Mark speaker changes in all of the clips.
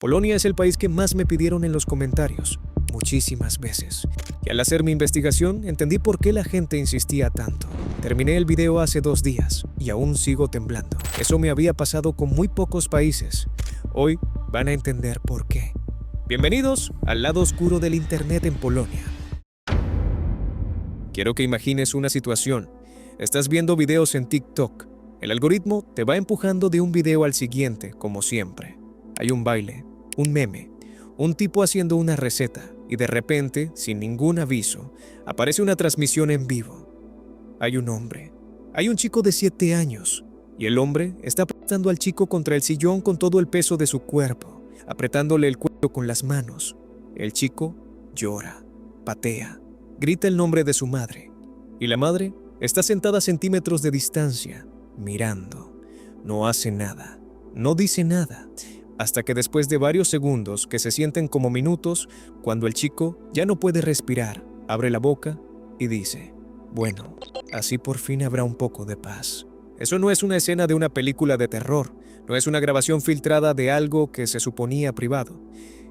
Speaker 1: Polonia es el país que más me pidieron en los comentarios, muchísimas veces. Y al hacer mi investigación, entendí por qué la gente insistía tanto. Terminé el video hace 2 días y aún sigo temblando. Eso me había pasado con muy pocos países. Hoy van a entender por qué. Bienvenidos al lado oscuro del internet en Polonia. Quiero que imagines una situación. Estás viendo videos en TikTok. El algoritmo te va empujando de un video al siguiente, como siempre. Hay un baile, un meme, un tipo haciendo una receta y de repente, sin ningún aviso, aparece una transmisión en vivo. Hay un hombre, hay un chico de 7 años y el hombre está apretando al chico contra el sillón con todo el peso de su cuerpo, apretándole el cuello con las manos. El chico llora, patea, grita el nombre de su madre y la madre está sentada a centímetros de distancia, mirando. No hace nada, no dice nada. Hasta que después de varios segundos, que se sienten como minutos, cuando el chico ya no puede respirar, abre la boca y dice: bueno, así por fin habrá un poco de paz. Eso no es una escena de una película de terror, no es una grabación filtrada de algo que se suponía privado.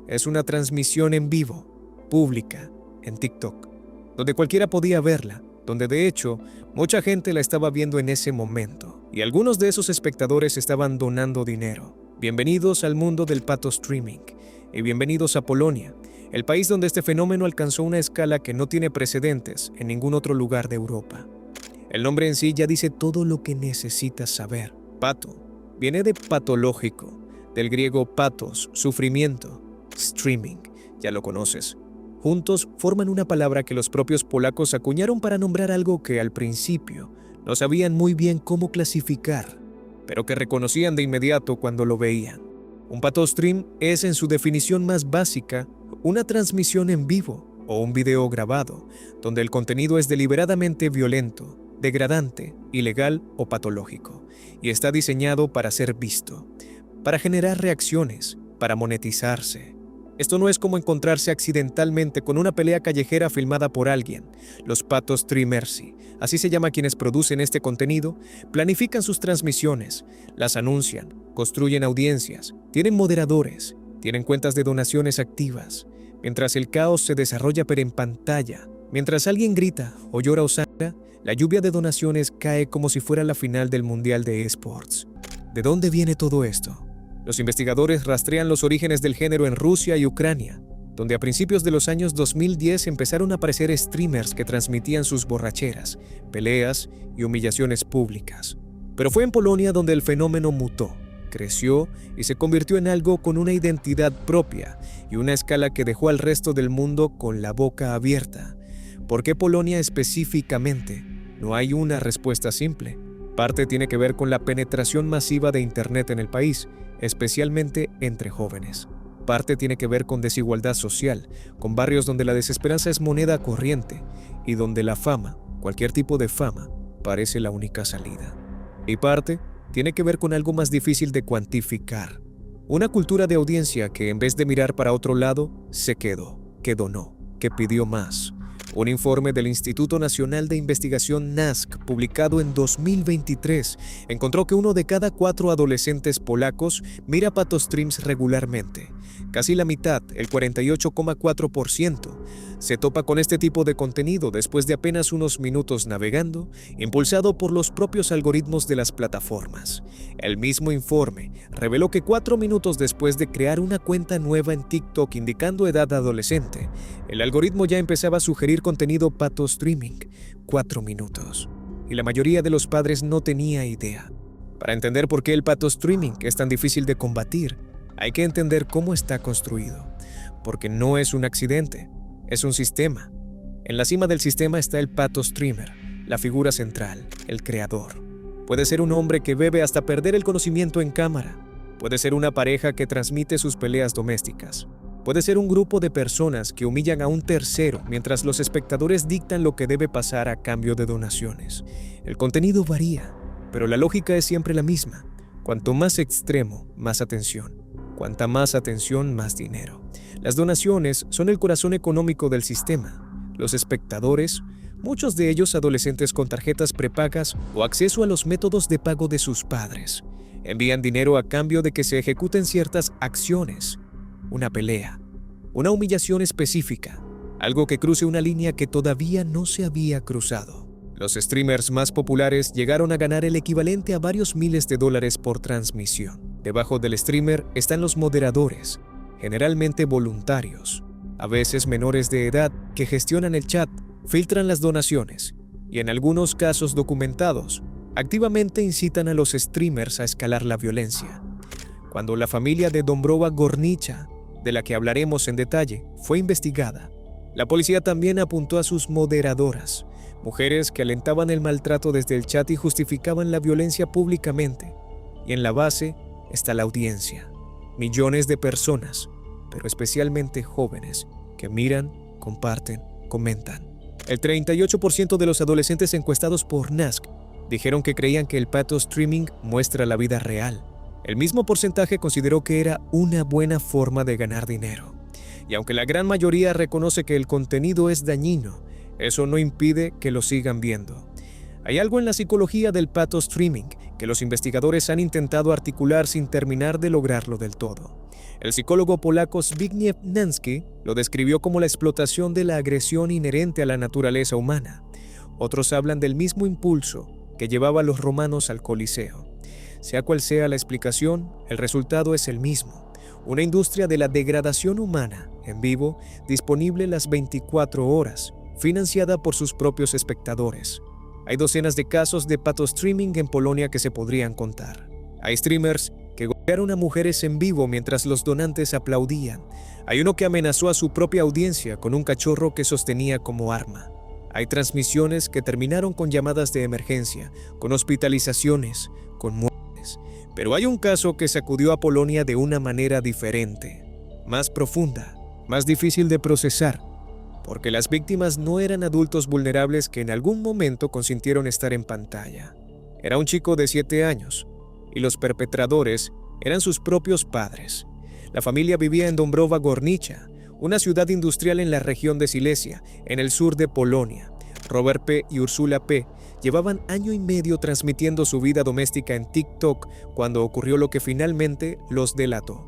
Speaker 1: Es una transmisión en vivo, pública, en TikTok, donde cualquiera podía verla, donde de hecho mucha gente la estaba viendo en ese momento, y algunos de esos espectadores estaban donando dinero. Bienvenidos al mundo del pato streaming y bienvenidos a Polonia, el país donde este fenómeno alcanzó una escala que no tiene precedentes en ningún otro lugar de Europa. El nombre en sí ya dice todo lo que necesitas saber. Pato viene de patológico, del griego patos, sufrimiento, streaming, ya lo conoces. Juntos forman una palabra que los propios polacos acuñaron para nombrar algo que al principio no sabían muy bien cómo clasificar, pero que reconocían de inmediato cuando lo veían. Un pato stream es, en su definición más básica, una transmisión en vivo o un video grabado, donde el contenido es deliberadamente violento, degradante, ilegal o patológico, y está diseñado para ser visto, para generar reacciones, para monetizarse. Esto no es como encontrarse accidentalmente con una pelea callejera filmada por alguien. Los patos streamers, así se llama quienes producen este contenido, planifican sus transmisiones, las anuncian, construyen audiencias, tienen moderadores, tienen cuentas de donaciones activas. Mientras el caos se desarrolla pero en pantalla, mientras alguien grita o llora o sangra, la lluvia de donaciones cae como si fuera la final del Mundial de eSports. ¿De dónde viene todo esto? Los investigadores rastrean los orígenes del género en Rusia y Ucrania, donde a principios de los años 2010 empezaron a aparecer streamers que transmitían sus borracheras, peleas y humillaciones públicas. Pero fue en Polonia donde el fenómeno mutó, creció y se convirtió en algo con una identidad propia y una escala que dejó al resto del mundo con la boca abierta. ¿Por qué Polonia específicamente? No hay una respuesta simple. Parte tiene que ver con la penetración masiva de Internet en el país, especialmente entre jóvenes. Parte tiene que ver con desigualdad social, con barrios donde la desesperanza es moneda corriente y donde la fama, cualquier tipo de fama, parece la única salida. Y parte tiene que ver con algo más difícil de cuantificar. Una cultura de audiencia que en vez de mirar para otro lado, se quedó, que donó, que pidió más. Un informe del Instituto Nacional de Investigación NASK, publicado en 2023, encontró que 1 de cada 4 adolescentes polacos mira pato streams regularmente. Casi la mitad, el 48,4%, se topa con este tipo de contenido después de apenas unos minutos navegando, impulsado por los propios algoritmos de las plataformas. El mismo informe reveló que 4 minutos después de crear una cuenta nueva en TikTok indicando edad adolescente, el algoritmo ya empezaba a sugerir contenido pato streaming. 4 minutos. Y la mayoría de los padres no tenía idea. Para entender por qué el pato streaming es tan difícil de combatir, hay que entender cómo está construido. Porque no es un accidente, es un sistema. En la cima del sistema está el pato streamer, la figura central, el creador. Puede ser un hombre que bebe hasta perder el conocimiento en cámara. Puede ser una pareja que transmite sus peleas domésticas. Puede ser un grupo de personas que humillan a un tercero mientras los espectadores dictan lo que debe pasar a cambio de donaciones. El contenido varía, pero la lógica es siempre la misma. Cuanto más extremo, más atención. Cuanta más atención, más dinero. Las donaciones son el corazón económico del sistema. Los espectadores, muchos de ellos adolescentes con tarjetas prepagas o acceso a los métodos de pago de sus padres, envían dinero a cambio de que se ejecuten ciertas acciones. una pelea, una humillación específica, algo que cruce una línea que todavía no se había cruzado. Los streamers más populares llegaron a ganar el equivalente a varios miles de dólares por transmisión. Debajo del streamer están los moderadores, generalmente voluntarios, a veces menores de edad, que gestionan el chat, filtran las donaciones y en algunos casos documentados, activamente incitan a los streamers a escalar la violencia. Cuando la familia de Dąbrowa Górnicza, de la que hablaremos en detalle, fue investigada, la policía también apuntó a sus moderadoras, mujeres que alentaban el maltrato desde el chat y justificaban la violencia públicamente. Y en la base está la audiencia, millones de personas, pero especialmente jóvenes, que miran, comparten, comentan. El 38% de los adolescentes encuestados por NASC dijeron que creían que el pato streaming muestra la vida real. El mismo porcentaje consideró que era una buena forma de ganar dinero. Y aunque la gran mayoría reconoce que el contenido es dañino, eso no impide que lo sigan viendo. Hay algo en la psicología del pato streaming que los investigadores han intentado articular sin terminar de lograrlo del todo. El psicólogo polaco Zbigniew Nansky lo describió como la explotación de la agresión inherente a la naturaleza humana. Otros hablan del mismo impulso que llevaba a los romanos al Coliseo. Sea cual sea la explicación, el resultado es el mismo. Una industria de la degradación humana, en vivo, disponible las 24 horas, financiada por sus propios espectadores. Hay docenas de casos de pato streaming en Polonia que se podrían contar. Hay streamers que golpearon a mujeres en vivo mientras los donantes aplaudían. Hay uno que amenazó a su propia audiencia con un cachorro que sostenía como arma. Hay transmisiones que terminaron con llamadas de emergencia, con hospitalizaciones, con muertes. Pero hay un caso que sacudió a Polonia de una manera diferente, más profunda, más difícil de procesar, porque las víctimas no eran adultos vulnerables que en algún momento consintieron estar en pantalla. Era un chico de 7 años, y los perpetradores eran sus propios padres. La familia vivía en Dąbrowa Górnicza, una ciudad industrial en la región de Silesia, en el sur de Polonia. Robert P. y Ursula P. llevaban año y medio transmitiendo su vida doméstica en TikTok cuando ocurrió lo que finalmente los delató.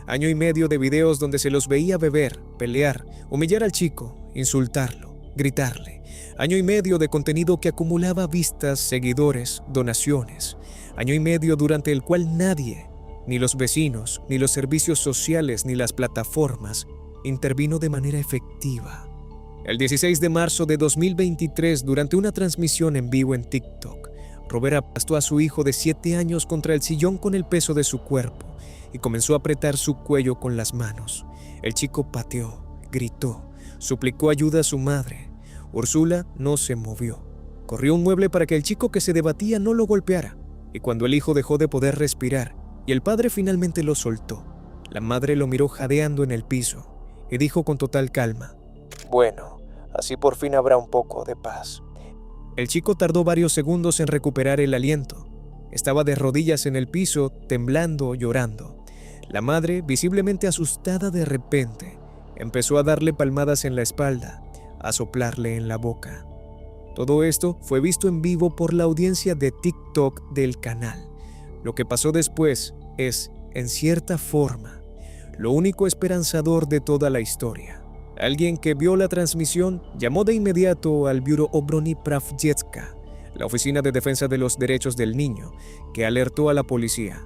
Speaker 1: Año y medio de videos donde se los veía beber, pelear, humillar al chico, insultarlo, gritarle. Año y medio de contenido que acumulaba vistas, seguidores, donaciones. Año y medio durante el cual nadie, ni los vecinos, ni los servicios sociales, ni las plataformas, intervino de manera efectiva. El 16 de marzo de 2023, durante una transmisión en vivo en TikTok, Robert aplastó a su hijo de 7 años contra el sillón con el peso de su cuerpo y comenzó a apretar su cuello con las manos. El chico pateó, gritó, suplicó ayuda a su madre. Ursula no se movió. Corrió un mueble para que el chico que se debatía no lo golpeara, y cuando el hijo dejó de poder respirar y el padre finalmente lo soltó, la madre lo miró jadeando en el piso y dijo con total calma: «Bueno, así por fin habrá un poco de paz». El chico tardó varios segundos en recuperar el aliento. Estaba de rodillas en el piso, temblando, llorando. La madre, visiblemente asustada de repente, empezó a darle palmadas en la espalda, a soplarle en la boca. Todo esto fue visto en vivo por la audiencia de TikTok del canal. Lo que pasó después es, en cierta forma, lo único esperanzador de toda la historia. Alguien que vio la transmisión llamó de inmediato al Biuro Obrony Praw Dziecka, la Oficina de Defensa de los Derechos del Niño, que alertó a la policía.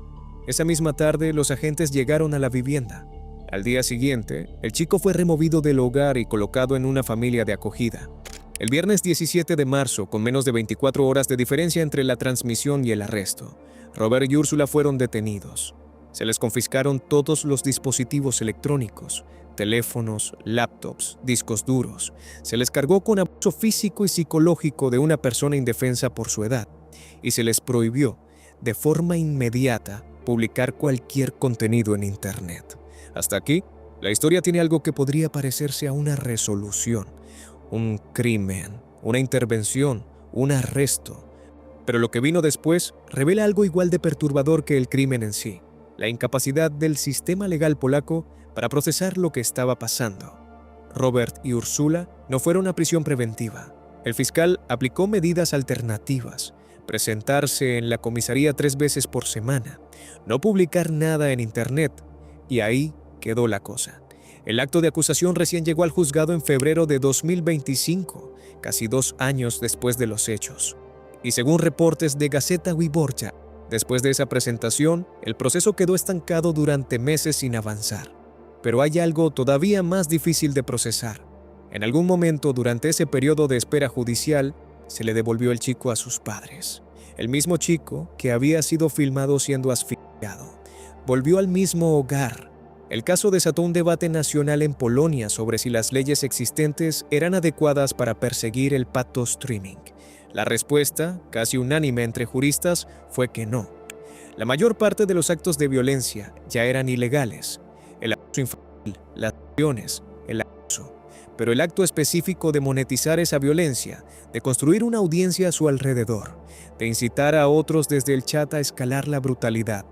Speaker 1: Esa misma tarde, los agentes llegaron a la vivienda. Al día siguiente, el chico fue removido del hogar y colocado en una familia de acogida. El viernes 17 de marzo, con menos de 24 horas de diferencia entre la transmisión y el arresto, Robert y Ursula fueron detenidos. Se les confiscaron todos los dispositivos electrónicos, teléfonos, laptops, discos duros. Se les cargó con abuso físico y psicológico de una persona indefensa por su edad, y se les prohibió, de forma inmediata, publicar cualquier contenido en Internet. Hasta aquí, la historia tiene algo que podría parecerse a una resolución, un crimen, una intervención, un arresto. Pero lo que vino después revela algo igual de perturbador que el crimen en sí: la incapacidad del sistema legal polaco para procesar lo que estaba pasando. Robert y Ursula no fueron a prisión preventiva. El fiscal aplicó medidas alternativas: presentarse en la comisaría 3 veces por semana, no publicar nada en Internet, y ahí quedó la cosa. El acto de acusación recién llegó al juzgado en febrero de 2025, casi 2 años después de los hechos. Y según reportes de Gazeta Wyborcza, después de esa presentación, el proceso quedó estancado durante meses sin avanzar. Pero hay algo todavía más difícil de procesar. En algún momento durante ese periodo de espera judicial, se le devolvió el chico a sus padres. El mismo chico que había sido filmado siendo asfixiado. Volvió al mismo hogar. El caso desató un debate nacional en Polonia sobre si las leyes existentes eran adecuadas para perseguir el pato streaming. La respuesta, casi unánime entre juristas, fue que no. La mayor parte de los actos de violencia ya eran ilegales. El abuso infantil, las violaciones, el abuso. Pero el acto específico de monetizar esa violencia, de construir una audiencia a su alrededor, de incitar a otros desde el chat a escalar la brutalidad,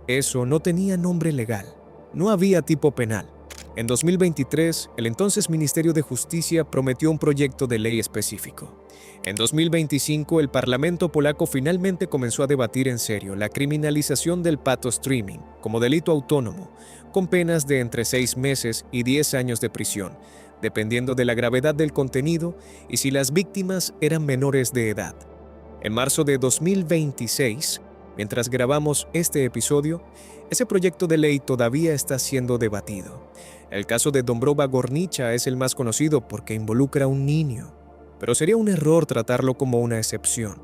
Speaker 1: eso no tenía nombre legal. No había tipo penal. En 2023, el entonces Ministerio de Justicia prometió un proyecto de ley específico. En 2025, el Parlamento polaco finalmente comenzó a debatir en serio la criminalización del pato streaming como delito autónomo, con penas de entre 6 meses y 10 años de prisión, dependiendo de la gravedad del contenido y si las víctimas eran menores de edad. En marzo de 2026, mientras grabamos este episodio, ese proyecto de ley todavía está siendo debatido. El caso de Dąbrowa Górnicza es el más conocido porque involucra a un niño, pero sería un error tratarlo como una excepción.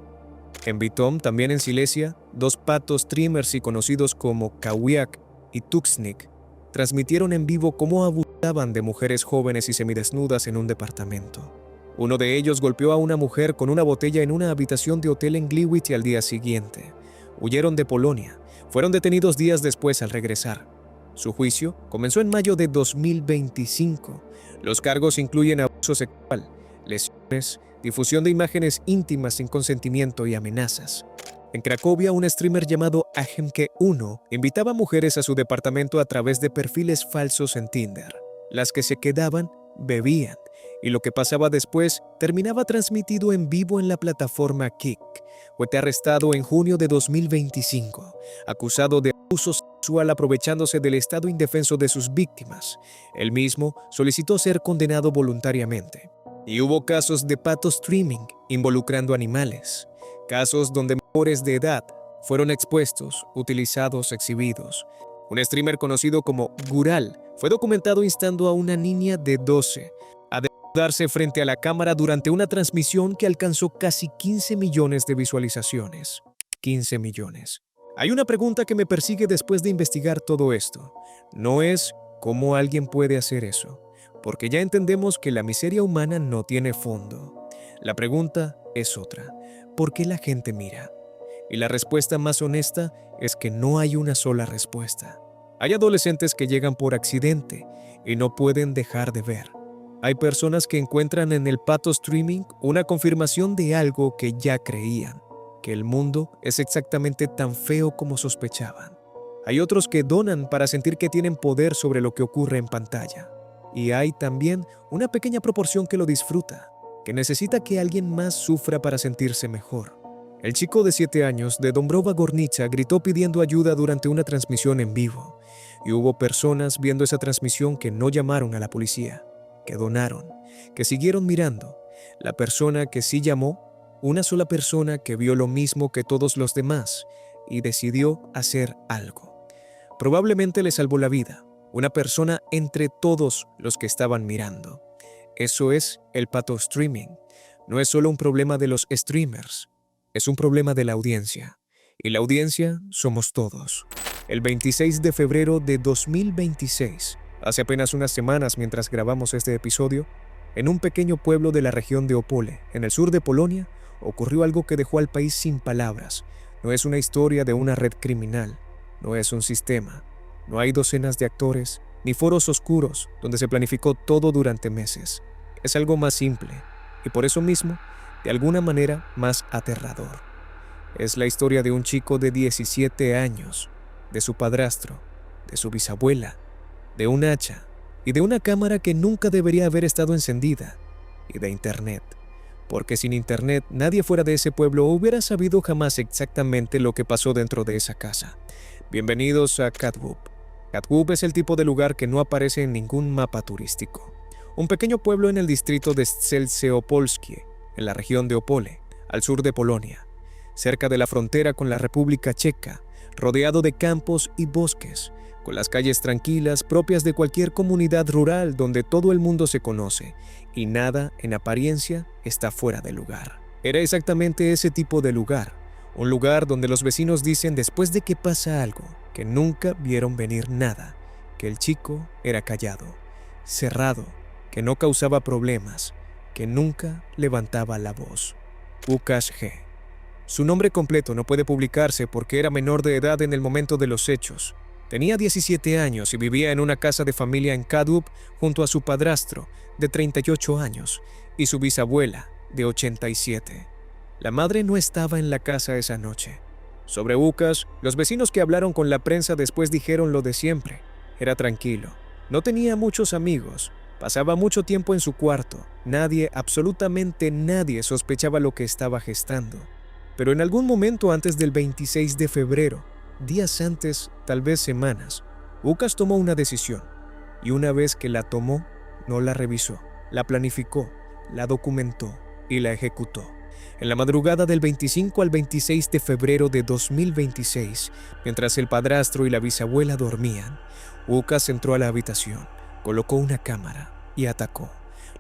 Speaker 1: En Bytom, también en Silesia, 2 patos streamers y conocidos como Kawiak y Tuxnik transmitieron en vivo cómo abusaban de mujeres jóvenes y semidesnudas en un departamento. Uno de ellos golpeó a una mujer con una botella en una habitación de hotel en Gliwice y al día siguiente huyeron de Polonia. Fueron detenidos días después al regresar. Su juicio comenzó en mayo de 2025. Los cargos incluyen abuso sexual, lesiones, difusión de imágenes íntimas sin consentimiento y amenazas. En Cracovia, un streamer llamado Ajemke1 invitaba a mujeres a su departamento a través de perfiles falsos en Tinder. Las que se quedaban, bebían, y lo que pasaba después terminaba transmitido en vivo en la plataforma Kick. Fue arrestado en junio de 2025, acusado de abuso sexual aprovechándose del estado indefenso de sus víctimas. Él mismo solicitó ser condenado voluntariamente. Y hubo casos de pato streaming involucrando animales, casos donde menores de edad fueron expuestos, utilizados, exhibidos. Un streamer conocido como Gural fue documentado instando a una niña de 12 a desnudarse frente a la cámara durante una transmisión que alcanzó casi 15 millones de visualizaciones. 15 millones. Hay una pregunta que me persigue después de investigar todo esto. No es cómo alguien puede hacer eso, porque ya entendemos que la miseria humana no tiene fondo. La pregunta es otra. ¿Por qué la gente mira? Y la respuesta más honesta es que no hay una sola respuesta. Hay adolescentes que llegan por accidente y no pueden dejar de ver. Hay personas que encuentran en el pato streaming una confirmación de algo que ya creían, que el mundo es exactamente tan feo como sospechaban. Hay otros que donan para sentir que tienen poder sobre lo que ocurre en pantalla. Y hay también una pequeña proporción que lo disfruta, que necesita que alguien más sufra para sentirse mejor. El chico de 7 años de Dąbrowa Górnicza gritó pidiendo ayuda durante una transmisión en vivo, y hubo personas viendo esa transmisión que no llamaron a la policía, que donaron, que siguieron mirando. La persona que sí llamó, una sola persona que vio lo mismo que todos los demás y decidió hacer algo. Probablemente le salvó la vida, una persona entre todos los que estaban mirando. Eso es el pato streaming. No es solo un problema de los streamers, es un problema de la audiencia. Y la audiencia somos todos. El 26 de febrero de 2026, hace apenas unas semanas mientras grabamos este episodio, en un pequeño pueblo de la región de Opole, en el sur de Polonia, ocurrió algo que dejó al país sin palabras. No es una historia de una red criminal, no es un sistema, no hay docenas de actores, ni foros oscuros donde se planificó todo durante meses. Es algo más simple, y por eso mismo, de alguna manera más aterrador. Es la historia de un chico de 17 años, de su padrastro, de su bisabuela, de un hacha y de una cámara que nunca debería haber estado encendida, y de internet, porque sin internet nadie fuera de ese pueblo hubiera sabido jamás exactamente lo que pasó dentro de esa casa. Bienvenidos a Catwoop, Kadłub es el tipo de lugar que no aparece en ningún mapa turístico. Un pequeño pueblo en el distrito de Strzelce-Opolskie, en la región de Opole, al sur de Polonia, cerca de la frontera con la República Checa, rodeado de campos y bosques, con las calles tranquilas propias de cualquier comunidad rural donde todo el mundo se conoce y nada, en apariencia, está fuera de lugar. Era exactamente ese tipo de lugar, un lugar donde los vecinos dicen después de que pasa algo, que nunca vieron venir nada, que el chico era callado, cerrado, que no causaba problemas, que nunca levantaba la voz. Łukasz G. Su nombre completo no puede publicarse porque era menor de edad en el momento de los hechos. Tenía 17 años y vivía en una casa de familia en Kadłub junto a su padrastro, de 38 años, y su bisabuela, de 87. La madre no estaba en la casa esa noche. Sobre Łukasz, los vecinos que hablaron con la prensa después dijeron lo de siempre. Era tranquilo. No tenía muchos amigos. Pasaba mucho tiempo en su cuarto. Nadie, absolutamente nadie, sospechaba lo que estaba gestando. Pero en algún momento antes del 26 de febrero, días antes, tal vez semanas, Łukasz tomó una decisión. Y una vez que la tomó, no la revisó. La planificó, la documentó y la ejecutó. En la madrugada del 25 al 26 de febrero de 2026, mientras el padrastro y la bisabuela dormían, Łukasz entró a la habitación, colocó una cámara y atacó.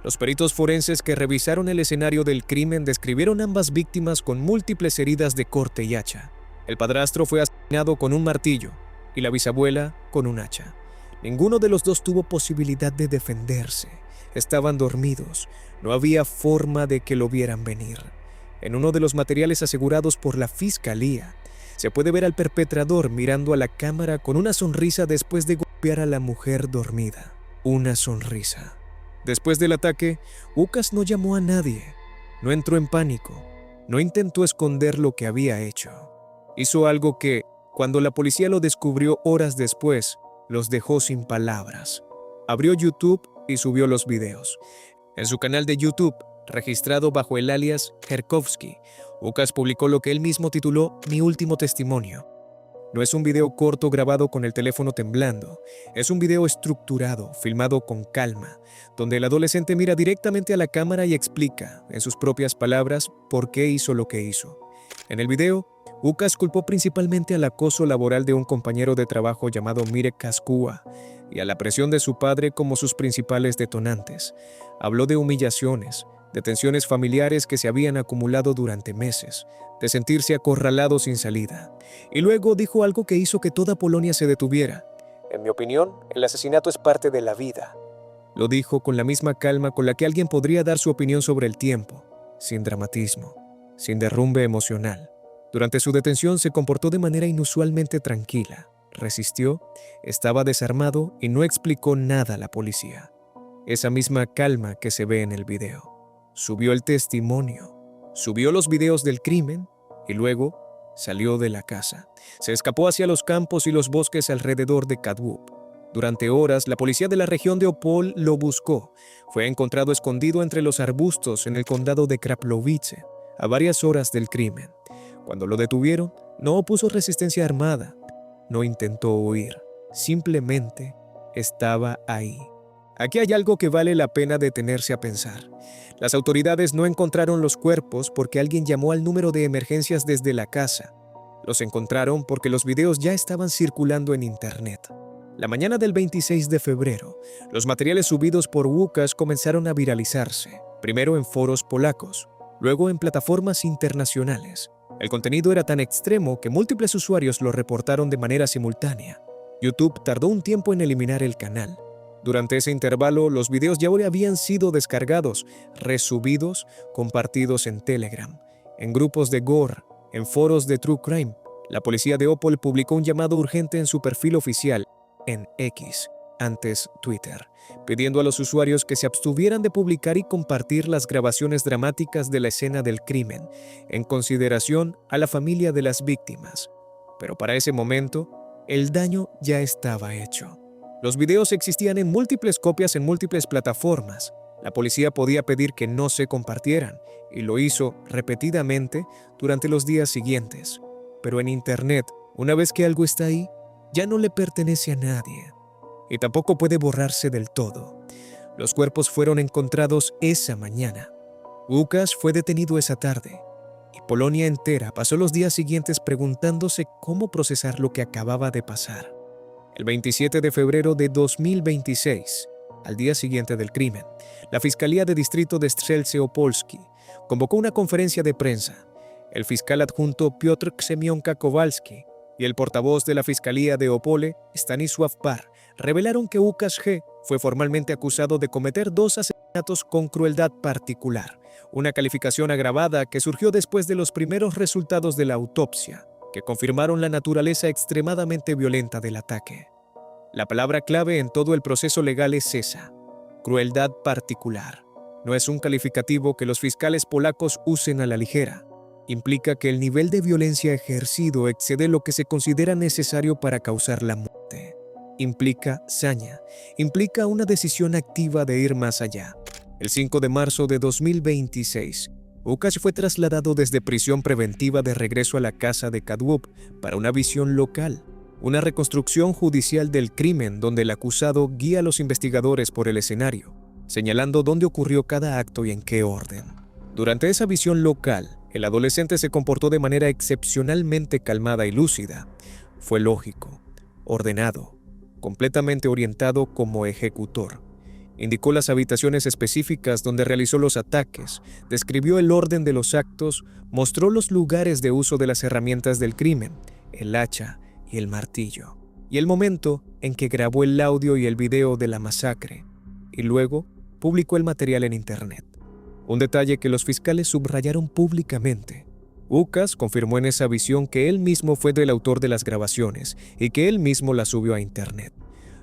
Speaker 1: Los peritos forenses que revisaron el escenario del crimen describieron ambas víctimas con múltiples heridas de corte y hacha. El padrastro fue asesinado con un martillo y la bisabuela con un hacha. Ninguno de los dos tuvo posibilidad de defenderse. Estaban dormidos. No había forma de que lo vieran venir. En uno de los materiales asegurados por la fiscalía, se puede ver al perpetrador mirando a la cámara con una sonrisa después de golpear a la mujer dormida. Una sonrisa. Después del ataque, Łukasz no llamó a nadie. No entró en pánico. No intentó esconder lo que había hecho. Hizo algo que, cuando la policía lo descubrió horas después, los dejó sin palabras. Abrió YouTube y subió los videos. En su canal de YouTube, registrado bajo el alias Herkowski, Łukasz publicó lo que él mismo tituló Mi último testimonio. No es un video corto grabado con el teléfono temblando, es un video estructurado, filmado con calma, donde el adolescente mira directamente a la cámara y explica, en sus propias palabras, por qué hizo lo que hizo. En el video, Łukasz culpó principalmente al acoso laboral de un compañero de trabajo llamado Mirek Kaskua y a la presión de su padre como sus principales detonantes. Habló de humillaciones, de tensiones familiares que se habían acumulado durante meses, de sentirse acorralado sin salida. Y luego dijo algo que hizo que toda Polonia se detuviera. En mi opinión, el asesinato es parte de la vida. Lo dijo con la misma calma con la que alguien podría dar su opinión sobre el tiempo, sin dramatismo, sin derrumbe emocional. Durante su detención se comportó de manera inusualmente tranquila. Resistió, estaba desarmado y no explicó nada a la policía. Esa misma calma que se ve en el video. Subió el testimonio, subió los videos del crimen y luego salió de la casa. Se escapó hacia los campos y los bosques alrededor de Kadłub. Durante horas, la policía de la región de Opol lo buscó. Fue encontrado escondido entre los arbustos en el condado de Kraplovice, a varias horas del crimen. Cuando lo detuvieron, no opuso resistencia armada, no intentó huir, simplemente estaba ahí. Aquí hay algo que vale la pena detenerse a pensar. Las autoridades no encontraron los cuerpos porque alguien llamó al número de emergencias desde la casa. Los encontraron porque los videos ya estaban circulando en internet. La mañana del 26 de febrero, los materiales subidos por Łukasz comenzaron a viralizarse, primero en foros polacos, luego en plataformas internacionales. El contenido era tan extremo que múltiples usuarios lo reportaron de manera simultánea. YouTube tardó un tiempo en eliminar el canal. Durante ese intervalo, los videos ya habían sido descargados, resubidos, compartidos en Telegram, en grupos de Gore, en foros de True Crime. La policía de Opol publicó un llamado urgente en su perfil oficial, en X, antes Twitter, pidiendo a los usuarios que se abstuvieran de publicar y compartir las grabaciones dramáticas de la escena del crimen, en consideración a la familia de las víctimas. Pero para ese momento, el daño ya estaba hecho. Los videos existían en múltiples copias en múltiples plataformas. La policía podía pedir que no se compartieran, y lo hizo repetidamente durante los días siguientes. Pero en Internet, una vez que algo está ahí, ya no le pertenece a nadie y tampoco puede borrarse del todo. Los cuerpos fueron encontrados esa mañana. Łukasz fue detenido esa tarde y Polonia entera pasó los días siguientes preguntándose cómo procesar lo que acababa de pasar. El 27 de febrero de 2026, al día siguiente del crimen, la Fiscalía de Distrito de Strzelce Opolski convocó una conferencia de prensa. El fiscal adjunto Piotr Ksemionka-Kowalski y el portavoz de la Fiscalía de Opole, Stanisław Bar, revelaron que Łukasz G. fue formalmente acusado de cometer 2 asesinatos con crueldad particular, una calificación agravada que surgió después de los primeros resultados de la autopsia, que confirmaron la naturaleza extremadamente violenta del ataque. La palabra clave en todo el proceso legal es esa: crueldad particular. No es un calificativo que los fiscales polacos usen a la ligera. Implica que el nivel de violencia ejercido excede lo que se considera necesario para causar la muerte. Implica saña, implica una decisión activa de ir más allá. El 5 de marzo de 2026, Łukasz fue trasladado desde prisión preventiva de regreso a la casa de Kadłub para una visión local, una reconstrucción judicial del crimen donde el acusado guía a los investigadores por el escenario, señalando dónde ocurrió cada acto y en qué orden. Durante esa visión local, el adolescente se comportó de manera excepcionalmente calmada y lúcida. Fue lógico, ordenado, completamente orientado como ejecutor. Indicó las habitaciones específicas donde realizó los ataques, describió el orden de los actos, mostró los lugares de uso de las herramientas del crimen, el hacha y el martillo, y el momento en que grabó el audio y el video de la masacre, y luego publicó el material en internet. Un detalle que los fiscales subrayaron públicamente. Łukasz confirmó en esa visión que él mismo fue el autor de las grabaciones y que él mismo las subió a internet.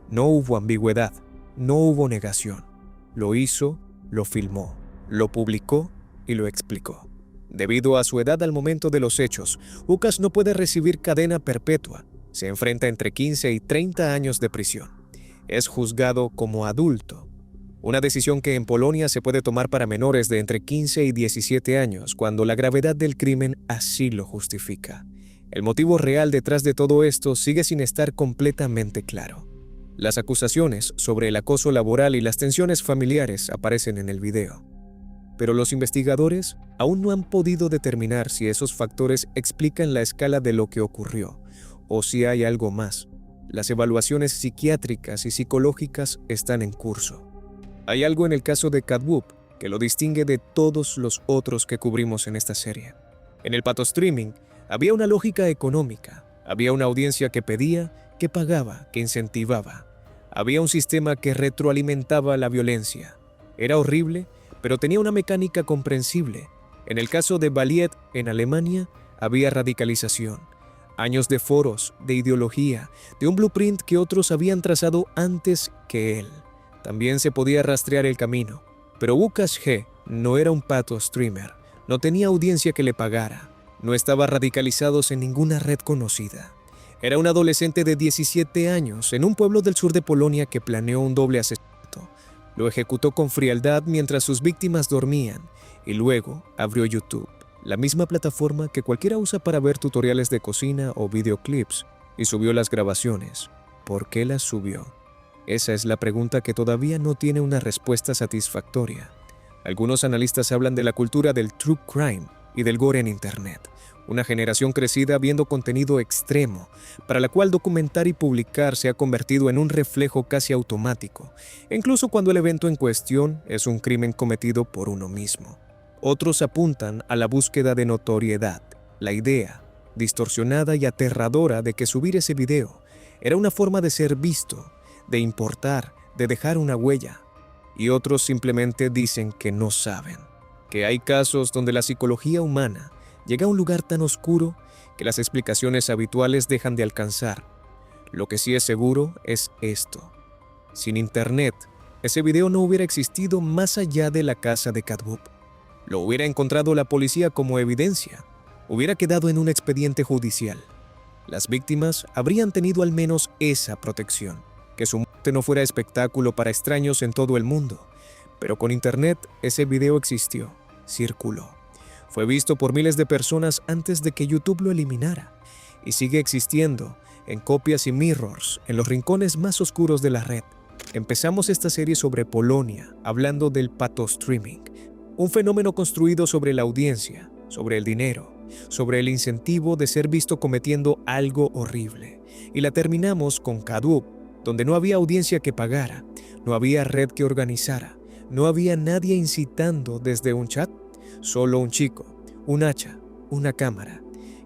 Speaker 1: No hubo ambigüedad, no hubo negación. Lo hizo, lo filmó, lo publicó y lo explicó. Debido a su edad al momento de los hechos, Łukasz no puede recibir cadena perpetua. Se enfrenta entre 15 y 30 años de prisión. Es juzgado como adulto. Una decisión que en Polonia se puede tomar para menores de entre 15 y 17 años cuando la gravedad del crimen así lo justifica. El motivo real detrás de todo esto sigue sin estar completamente claro. Las acusaciones sobre el acoso laboral y las tensiones familiares aparecen en el video. Pero los investigadores aún no han podido determinar si esos factores explican la escala de lo que ocurrió o si hay algo más. Las evaluaciones psiquiátricas y psicológicas están en curso. Hay algo en el caso de Kadłub que lo distingue de todos los otros que cubrimos en esta serie. En el patostreaming había una lógica económica, había una audiencia que pedía, que pagaba, que incentivaba. Había un sistema que retroalimentaba la violencia. Era horrible, pero tenía una mecánica comprensible. En el caso de Valiet, en Alemania, había radicalización. Años de foros, de ideología, de un blueprint que otros habían trazado antes que él. También se podía rastrear el camino, pero Łukasz G. no era un pato streamer, no tenía audiencia que le pagara, no estaba radicalizado en ninguna red conocida. Era un adolescente de 17 años en un pueblo del sur de Polonia que planeó un doble asesinato. Lo ejecutó con frialdad mientras sus víctimas dormían y luego abrió YouTube, la misma plataforma que cualquiera usa para ver tutoriales de cocina o videoclips, y subió las grabaciones. ¿Por qué las subió? Esa es la pregunta que todavía no tiene una respuesta satisfactoria. Algunos analistas hablan de la cultura del true crime y del gore en Internet, una generación crecida viendo contenido extremo, para la cual documentar y publicar se ha convertido en un reflejo casi automático, incluso cuando el evento en cuestión es un crimen cometido por uno mismo. Otros apuntan a la búsqueda de notoriedad, la idea, distorsionada y aterradora, de que subir ese video era una forma de ser visto, de importar, de dejar una huella. Y otros simplemente dicen que no saben, que hay casos donde la psicología humana llega a un lugar tan oscuro que las explicaciones habituales dejan de alcanzar. Lo que sí es seguro es esto: sin internet, ese video no hubiera existido más allá de la casa de Kadłub. Lo hubiera encontrado la policía como evidencia, hubiera quedado en un expediente judicial. Las víctimas habrían tenido al menos esa protección, que su muerte no fuera espectáculo para extraños en todo el mundo. Pero con internet ese video existió, circuló. Fue visto por miles de personas antes de que YouTube lo eliminara, y sigue existiendo en copias y mirrors, en los rincones más oscuros de la red. Empezamos esta serie sobre Polonia, hablando del pato-streaming, un fenómeno construido sobre la audiencia, sobre el dinero, sobre el incentivo de ser visto cometiendo algo horrible. Y la terminamos con Kadoob, donde no había audiencia que pagara, no había red que organizara, no había nadie incitando desde un chat, solo un chico, un hacha, una cámara,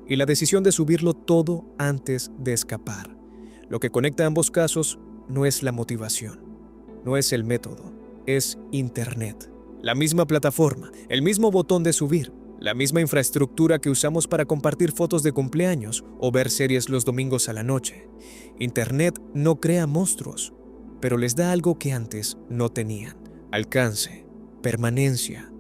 Speaker 1: y la decisión de subirlo todo antes de escapar. Lo que conecta ambos casos no es la motivación, no es el método, es Internet. La misma plataforma, el mismo botón de subir, la misma infraestructura que usamos para compartir fotos de cumpleaños o ver series los domingos a la noche. Internet no crea monstruos, pero les da algo que antes no tenían: alcance, permanencia,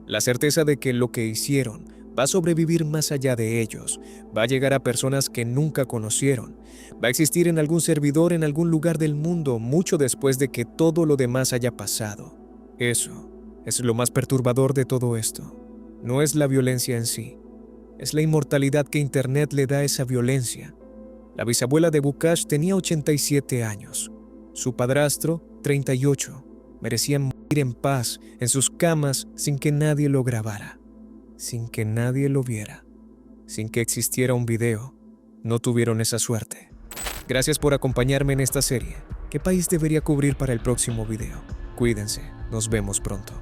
Speaker 1: la certeza de que lo que hicieron va a sobrevivir más allá de ellos, va a llegar a personas que nunca conocieron, va a existir en algún servidor en algún lugar del mundo mucho después de que todo lo demás haya pasado. Eso es lo más perturbador de todo esto. No es la violencia en sí, es la inmortalidad que Internet le da a esa violencia. La bisabuela de Bukash tenía 87 años, su padrastro 38. Merecían morir en paz en sus camas sin que nadie lo grabara, sin que nadie lo viera, sin que existiera un video. No tuvieron esa suerte. Gracias por acompañarme en esta serie. ¿Qué país debería cubrir para el próximo video? Cuídense, nos vemos pronto.